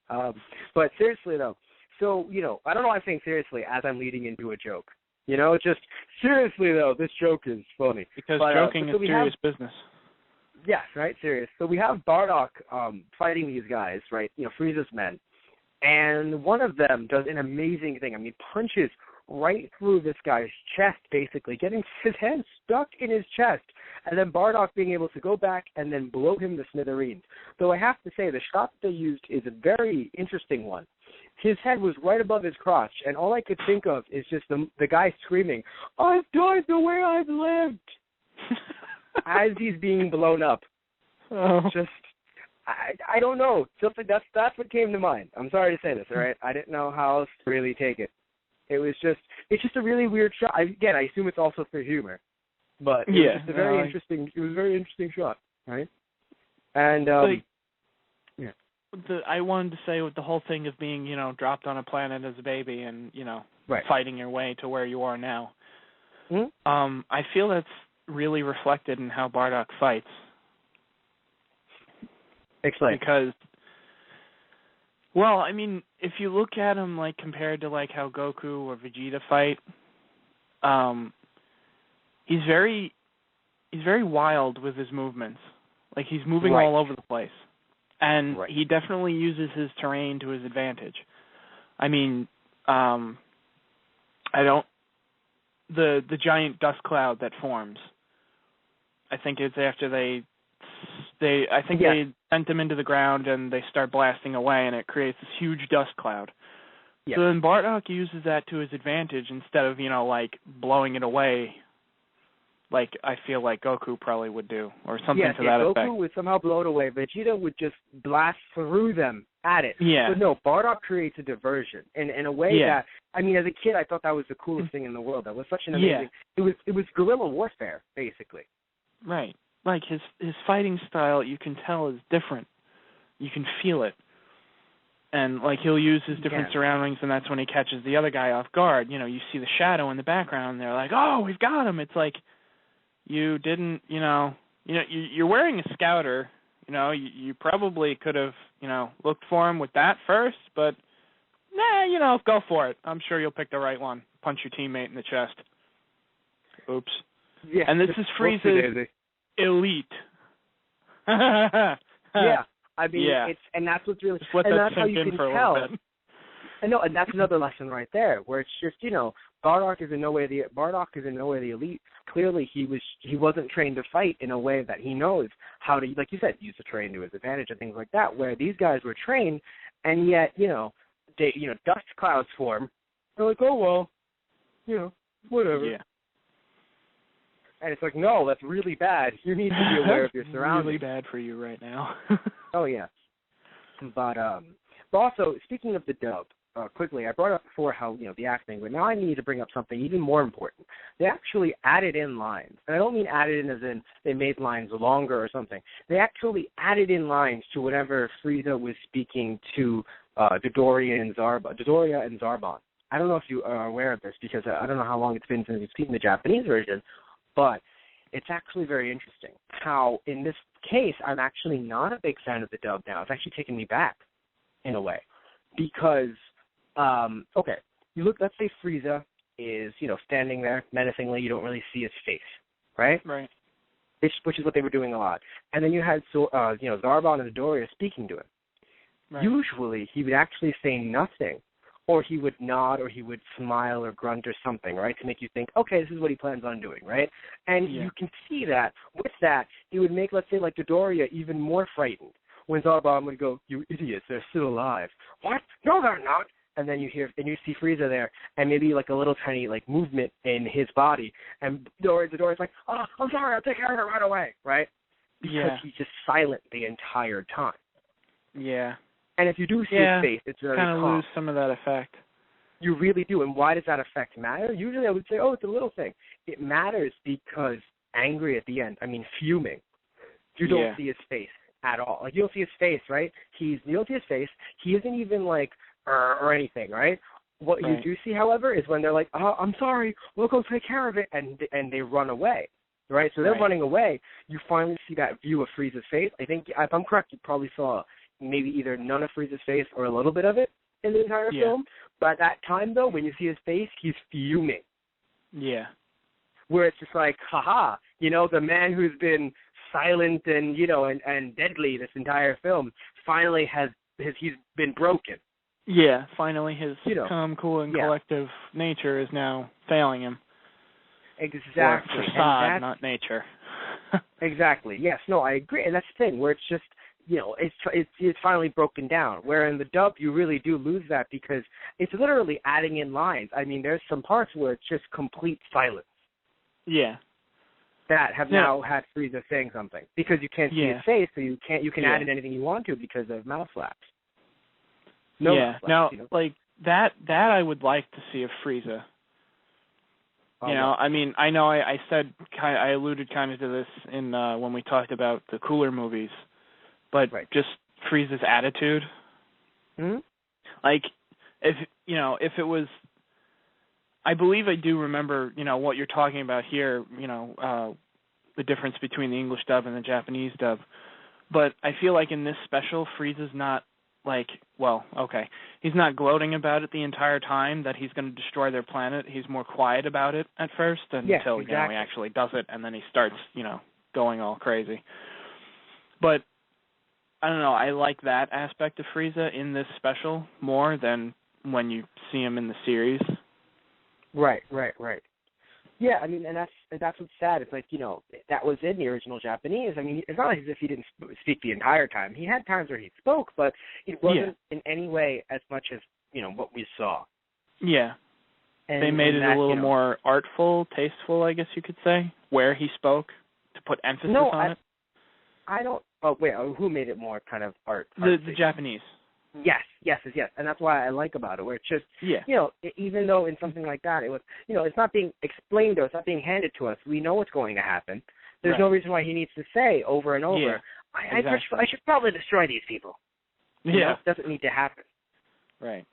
But seriously though, so I don't know why I'm saying seriously as I'm leading into a joke. Just seriously though, this joke is funny because joking is serious business. Yes, right, serious. So we have Bardock fighting these guys, right? Frieza's men, and one of them does an amazing thing. I mean, punches right through this guy's chest, basically, getting his hand stuck in his chest, and then Bardock being able to go back and then blow him to smithereens. Though I have to say, the shot that they used is a very interesting one. His head was right above his crotch, and all I could think of is just the guy screaming, "I've died the way I've lived," as he's being blown up. Oh. Just, I don't know. Something that's what came to mind. I'm sorry to say this, all right? I didn't know how else to really take it. It's just a really weird shot. I assume it's also for humor, but it was just a very interesting. It was a very interesting shot, right? And I wanted to say with the whole thing of being, dropped on a planet as a baby and fighting your way to where you are now. Mm-hmm. I feel that's really reflected in how Bardock fights. Explain. Because, well, I mean, if you look at him compared to how Goku or Vegeta fight, he's very wild with his movements. He's moving all over the place, and he definitely uses his terrain to his advantage. I mean, the giant dust cloud that forms. I think it's after they sent him into the ground and they start blasting away, and it creates this huge dust cloud. Yeah. So then Bardock uses that to his advantage instead of, blowing it away I feel like Goku probably would do, or something to that effect. Goku would somehow blow it away. Vegeta would just blast through them at it. Yeah. But no, Bardock creates a diversion in a way that, I mean, as a kid, I thought that was the coolest thing in the world. That was such an amazing, it was guerrilla warfare, basically. Right. His fighting style, you can tell, is different. You can feel it. And, he'll use his different surroundings, and that's when he catches the other guy off guard. You see the shadow in the background, and they're like, oh, we've got him. It's you didn't, you're wearing a scouter. You probably could have, looked for him with that first, but, go for it. I'm sure you'll pick the right one. Punch your teammate in the chest. Oops. Yeah. And this is Frieza's elite. Yeah. I mean, and that's what's really, and that's how you can tell. And that's another lesson right there, where it's just, Bardock is in no way the elite. Clearly, he wasn't trained to fight in a way that he knows how to, like you said, use the terrain to his advantage and things like that. Where these guys were trained, and yet, dust clouds form. They're like, oh well, whatever. Yeah. And it's no, that's really bad. You need to be aware of your surroundings. Really bad for you right now. Oh yeah. But also, speaking of the dub. Quickly, I brought up before how, the acting, but now I need to bring up something even more important. They actually added in lines. And I don't mean added in as in they made lines longer or something. They actually added in lines to whenever Frieza was speaking to Dodoria and Zarbon. I don't know if you are aware of this because I don't know how long it's been since you've seen the Japanese version, but it's actually very interesting how, in this case, I'm actually not a big fan of the dub now. It's actually taken me back in a way because... okay, you look. Let's say Frieza is, standing there menacingly. You don't really see his face, right? Right. Which is what they were doing a lot. And then you had, Zarbon and Doria speaking to him. Right. Usually, he would actually say nothing, or he would nod, or he would smile or grunt or something, right, to make you think, okay, this is what he plans on doing, right? And you can see that with that, he would make, let's say, like Dodoria even more frightened. When Zarbon would go, "You idiots, they're still alive." What? No, they're not. And then you see Frieza there, and maybe like a little tiny like movement in his body, and Doria's like, "Oh, I'm sorry, I'll take care of it right away," right? Because he's just silent the entire time. Yeah. And if you do see his face, it's very kind of calm. lose some of that effect. You really do. And why does that effect matter? Usually I would say, it's a little thing. It matters because angry at the end, fuming, you don't see his face at all. Like, you don't see his face, right? You don't see his face. He isn't even like, or anything, right? What you do see, however, is when they're like, "Oh, I'm sorry, we'll go take care of it," and they run away, right? So they're running away. You finally see that view of Frieza's face. I think, if I'm correct, you probably saw maybe either none of Frieza's face or a little bit of it in the entire film. But at that time, though, when you see his face, he's fuming. Yeah. Where it's just like, haha, the man who's been silent and, and deadly this entire film finally he's been broken. Yeah, finally his calm, cool, and collective nature is now failing him. Exactly. Or facade, not nature. Exactly. Yes. No, I agree. And that's the thing where it's just, it's finally broken down. Where in the dub, you really do lose that because it's literally adding in lines. There's some parts where it's just complete silence. Yeah. That have now had Frieza saying something because you can't see his face, so you can add in anything you want to because of mouth flaps. Now, like that I would like to see of Frieza. I know I said I alluded kind of to this in when we talked about the cooler movies, but just Frieza's attitude. Mm-hmm. Like if it was, I believe I do remember what you're talking about here. The difference between the English dub and the Japanese dub, but I feel like in this special, Frieza's not. He's not gloating about it the entire time that he's going to destroy their planet. He's more quiet about it at first until he actually does it, and then he starts, going all crazy. But I don't know. I like that aspect of Frieza in this special more than when you see him in the series. Right. Yeah, and that's what's sad. It's like, that was in the original Japanese. It's not like as if he didn't speak the entire time. He had times where he spoke, but it wasn't in any way as much as, what we saw. Yeah. They made it a little more artful, tasteful, I guess you could say, where he spoke to put emphasis on it. I don't, who made it more kind of art? The Japanese. Yes, and that's why I like about it, where it's just, even though in something like that, it was, it's not being explained to us, it's not being handed to us. We know what's going to happen. There's no reason why he needs to say over and over, I should probably destroy these people. It doesn't need to happen. Right.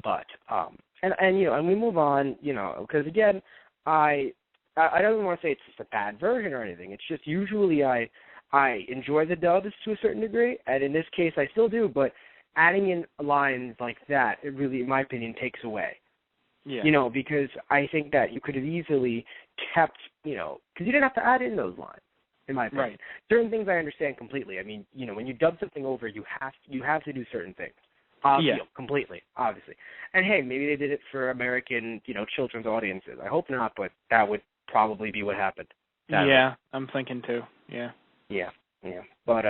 But, and we move on, because again, I don't want to say it's just a bad version or anything. It's just usually I enjoy the dubs to a certain degree, and in this case I still do, but adding in lines like that, it really, in my opinion, takes away. Yeah. Because I think that you could have easily kept, because you didn't have to add in those lines, in my opinion. Right. Certain things I understand completely. When you dub something over, you have to do certain things. Completely, obviously. And hey, maybe they did it for American, children's audiences. I hope not, but that would probably be what happened. Yeah, I'm thinking too. Yeah. Yeah. But,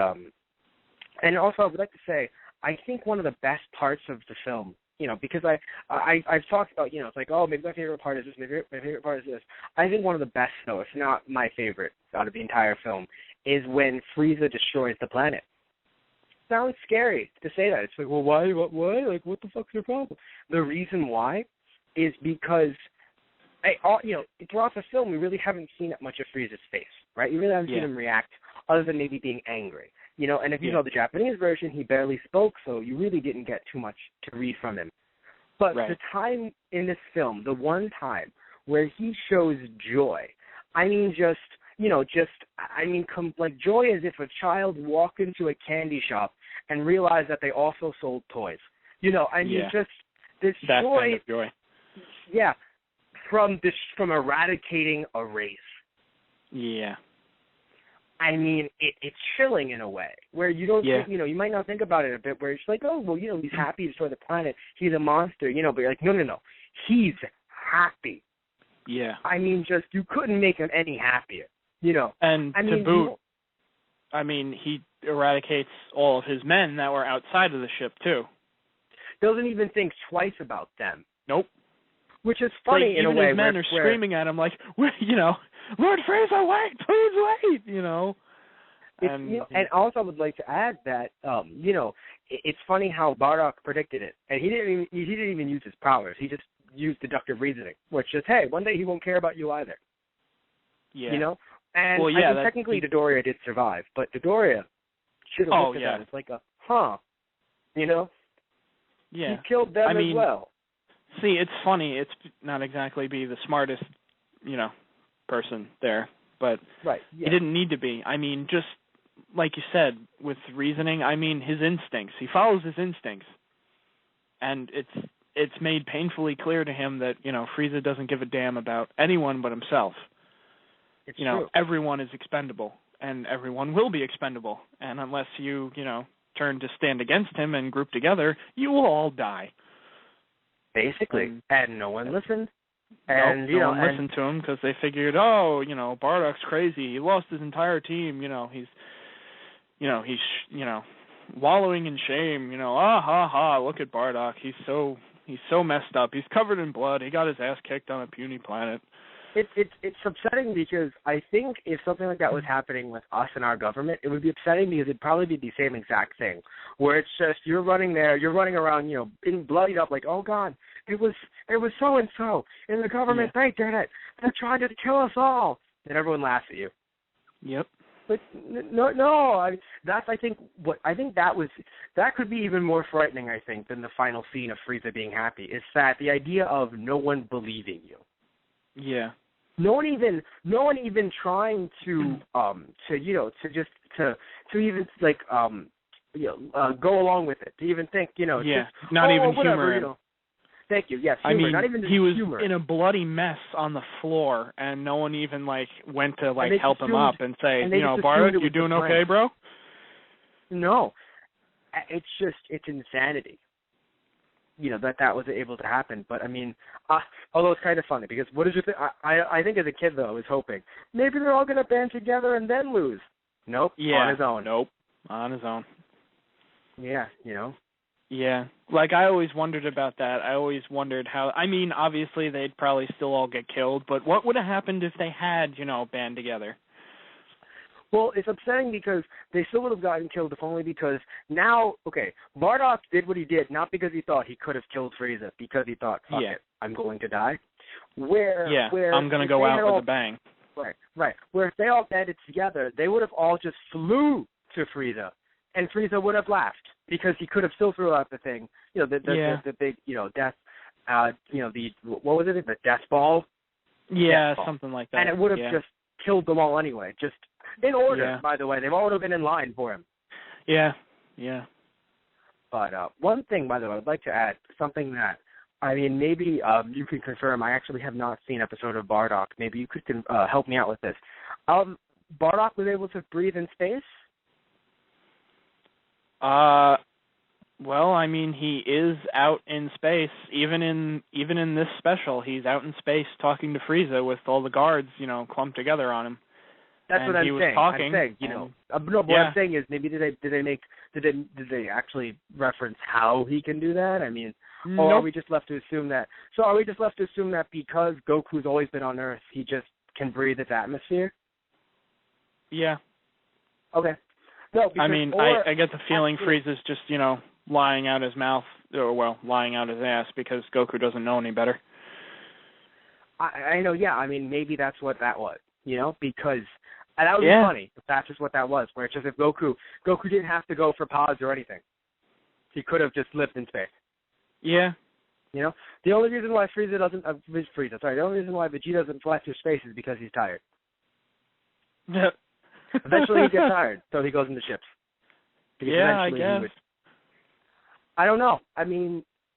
and also I would like to say, I think one of the best parts of the film, because I've talked about, it's like, maybe my favorite part is this, my favorite part is this. I think one of the best, though, if not my favorite out of the entire film, is when Frieza destroys the planet. Sounds scary to say that. It's like, well, why? What? Like, what the fuck's your problem? The reason why is because, throughout the film, we really haven't seen that much of Frieza's face, right? You really haven't seen him react other than maybe being angry. And if you know the Japanese version, he barely spoke, so you really didn't get too much to read from him. But the time in this film, the one time where he shows joy, like joy as if a child walked into a candy shop and realized that they also sold toys. Just this that joy. kind of joy. Yeah. from eradicating a race. Yeah. I mean, it's chilling in a way where you don't, think, you might not think about it a bit. Where it's like, oh, well, he's happy to destroy the planet. He's a monster, but you're like, no, he's happy. Yeah. I mean, just you couldn't make him any happier, And I mean, to boot, he eradicates all of his men that were outside of the ship too. Doesn't even think twice about them. Nope. Which is funny in a way. Even his men are screaming at him like, Lord Frieza, wait, please wait, And also I would like to add that, it's funny how Bardock predicted it, and he didn't even use his powers. He just used deductive reasoning, which is, hey, one day he won't care about you either. Yeah. And technically Dodoria did survive, but Dodoria should have looked at that. It's like Yeah. He killed them as well. See, it's funny. It's not exactly be the smartest, person there, but he didn't need to be. I mean, just like you said, with reasoning, I mean, his instincts. He follows his instincts, and it's made painfully clear to him that Frieza doesn't give a damn about anyone but himself. It's true. Everyone is expendable, and everyone will be expendable, and unless you turn to stand against him and group together, you will all die. Basically, and no one listened. And no one listened to him because they figured, Bardock's crazy. He lost his entire team. He's wallowing in shame. Look at Bardock. He's so messed up. He's covered in blood. He got his ass kicked on a puny planet. It's upsetting because I think if something like that was happening with us and our government, it would be upsetting because it'd probably be the same exact thing, where it's just you're running around, being bloodied up like, oh God, it was so and so in the government. They did it. They're trying to kill us all, and everyone laughs at you. Yep. But that could be even more frightening, I think, than the final scene of Frieza being happy. Is that the idea of no one believing you? Yeah. No one even trying to go along with it. To even think, not even whatever, humor. Thank you. Yes, humor. I mean, not even he was humor. in a bloody mess on the floor, and no one even went to help him up and say, Bardock, you doing okay, bro? No, it's insanity. That was able to happen. But I mean, although it's kind of funny because what did you think? I think as a kid though, I was hoping maybe they're all going to band together and then lose. Nope. Yeah. On his own. Nope. On his own. Yeah. Yeah. I always wondered about that. I always wondered how. I mean, obviously they'd probably still all get killed, but what would have happened if they had, band together? Well, it's upsetting because they still would have gotten killed if only because now, Bardock did what he did, not because he thought he could have killed Frieza, because he thought, fuck it, I'm going to die. Where I'm going to go out with a bang. Right. Where if they all banded together, they would have all just flew to Frieza, and Frieza would have laughed because he could have still threw out the thing, the big, death, what was it, the death ball? Yeah, death ball. Something like that. And it would have just killed them all anyway, just in order, by the way. They've all would have been in line for him. Yeah. But one thing, by the way, I'd like to add, something that, maybe you can confirm. I actually have not seen an episode of Bardock. Maybe you could help me out with this. Bardock was able to breathe in space? Well, he is out in space. Even in this special, he's out in space talking to Frieza with all the guards, clumped together on him. That's and what I'm he was saying. Talking, what I'm saying is maybe did they actually reference how he can do that? Or are we just left to assume that? So are we just left to assume that because Goku's always been on Earth, he just can breathe its atmosphere? Yeah. Okay. No, because, I get the feeling Frieza's just lying out his mouth, or lying out his ass because Goku doesn't know any better. I know. Yeah. Maybe that's what that was. Because. And that would be funny if that's just what that was, where it's just if Goku didn't have to go for pods or anything. He could have just lived in space. Yeah. The only reason why the only reason why Vegeta doesn't fly through space is because he's tired. Eventually he gets tired, so he goes into ships. Because I guess. I don't know.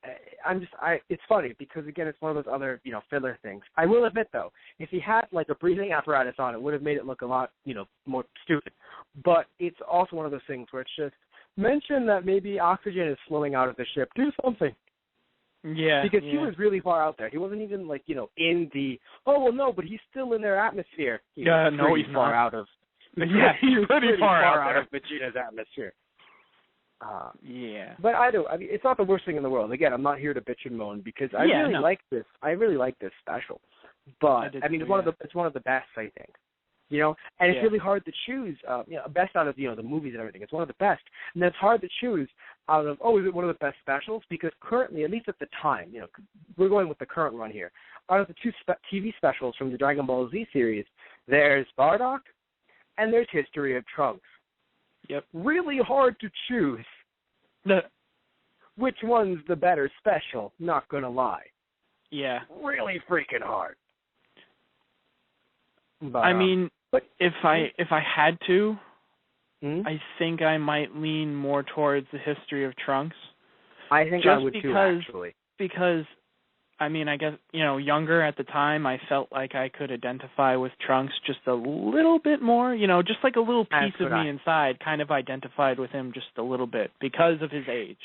it's funny because again, it's one of those other, filler things. I will admit though, if he had like a breathing apparatus on, it would have made it look a lot, more stupid. But it's also one of those things where it's just mention that maybe oxygen is flowing out of the ship. Do something. Yeah. Because he was really far out there. He wasn't even like, in the, oh well no, but he's still in their atmosphere. He's he's far not. Out of. Yeah, he's pretty far out of Vegeta's atmosphere. Yeah. But I mean, it's not the worst thing in the world. Again, I'm not here to bitch and moan because I really like this. I really like this special. But I mean, it's one of the best, I think. And it's really hard to choose. Best out of the movies and everything. It's one of the best, and it's hard to choose out of. Oh, is it one of the best specials? Because currently, at least at the time, we're going with the current run here. Out of the two TV specials from the Dragon Ball Z series, there's Bardock, and there's History of Trunks. Yep. Really hard to choose. Which one's the better special? Not gonna lie. Yeah. Really freaking hard. But, I mean, if I had to, I think I might lean more towards the History of Trunks. I think I would too, actually. Because, I mean, I guess, younger at the time, I felt like I could identify with Trunks just a little bit more, just like a little piece of me inside kind of identified with him just a little bit because of his age.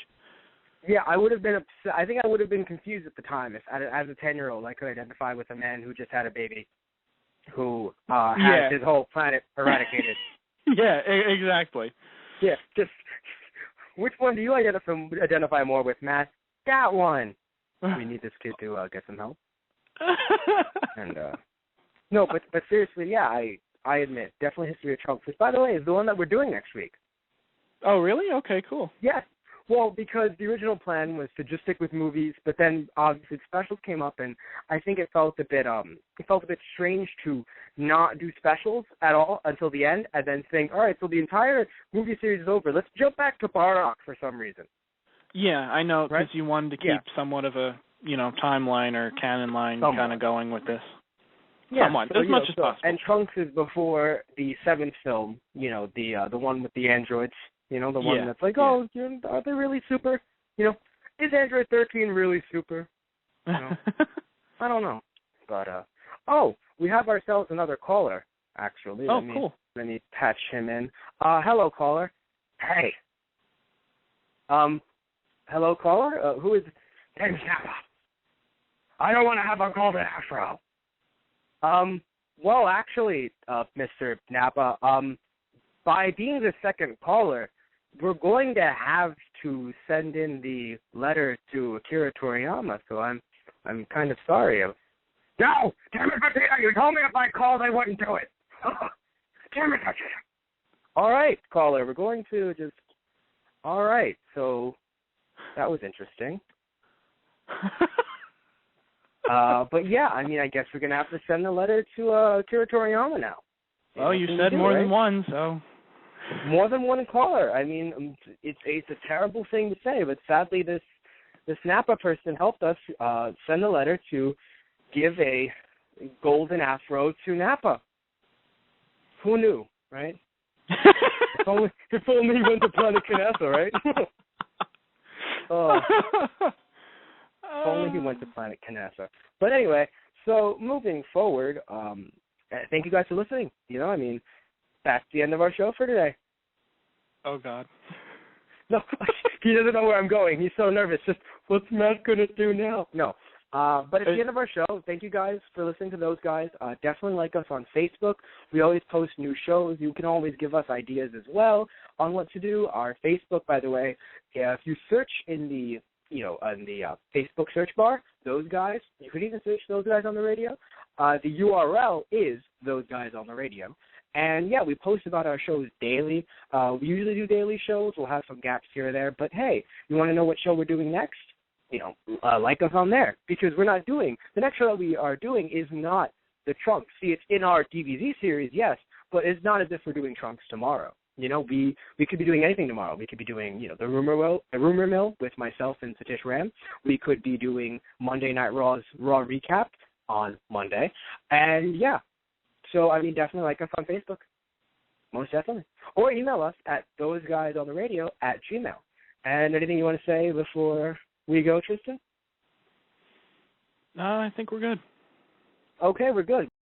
Yeah, I would have been upset. I think I would have been confused at the time if, as a 10-year-old, I could identify with a man who just had a baby who has his whole planet eradicated. Yeah, exactly. Yeah, just which one do you identify more with, Matt? That one. We need this kid to get some help. And no, but seriously, yeah, I admit, definitely History of Trunks. Which, by the way, is the one that we're doing next week. Oh, really? Okay, cool. Yes. Well, because the original plan was to just stick with movies, but then obviously specials came up, and I think it felt a bit strange to not do specials at all until the end, and then think, all right, so the entire movie series is over. Let's jump back to Bardock for some reason. Yeah, I know, because you wanted to keep somewhat of a timeline or canon line kind of going with this. Yeah, somewhat, so, as much as possible. And Trunks is before the 7th film, the one with the androids. The one that's like, are they really super? Is Android 13 really super? I don't know. But, we have ourselves another caller, actually. Cool. Let me patch him in. Hello, caller. Hey. Hello, caller? Who is... Hey, Nappa. I don't want to have a golden afro. Well, actually, Mr. Nappa, by being the second caller, we're going to have to send in the letter to Akira Toriyama, so I'm kind of sorry. No! Damn it, Vegeta! You told me if I called, I wouldn't do it! Damn it, Vegeta! All right, caller, we're going to just... All right, so that was interesting. But yeah, I mean, I guess we're going to have to send the letter to Akira Toriyama now. Well, you said more than one, so... More than one caller. I mean, it's a terrible thing to say, but sadly this Nappa person helped us send a letter to give a golden afro to Nappa. Who knew, right? if only he went to Planet Canessa, right? If only he went to Planet Canessa. But anyway, so moving forward, thank you guys for listening. I mean, that's the end of our show for today. Oh, God. No, he doesn't know where I'm going. He's so nervous. Just, what's Matt going to do now? No. But at the end of our show, thank you guys for listening to those guys. Definitely like us on Facebook. We always post new shows. You can always give us ideas as well on what to do. Our Facebook, by the way, if you search in the Facebook search bar, those guys, you could even search those guys on the radio. The URL is those guys on the radio. And, yeah, we post about our shows daily. We usually do daily shows. We'll have some gaps here or there. But, hey, you want to know what show we're doing next? Like us on there. Because we're not doing – the next show that we are doing is not the Trunks. See, it's in our DBZ series, yes, but it's not as if we're doing Trunks tomorrow. We could be doing anything tomorrow. We could be doing, the Rumor Mill with myself and Satish Ram. We could be doing Monday Night Raw's Raw Recap on Monday. And, yeah. So, I mean, definitely like us on Facebook. Most definitely. Or email us at thoseguysontheradio@gmail.com. And anything you want to say before We go, Tristan? No, I think we're good. Okay, we're good.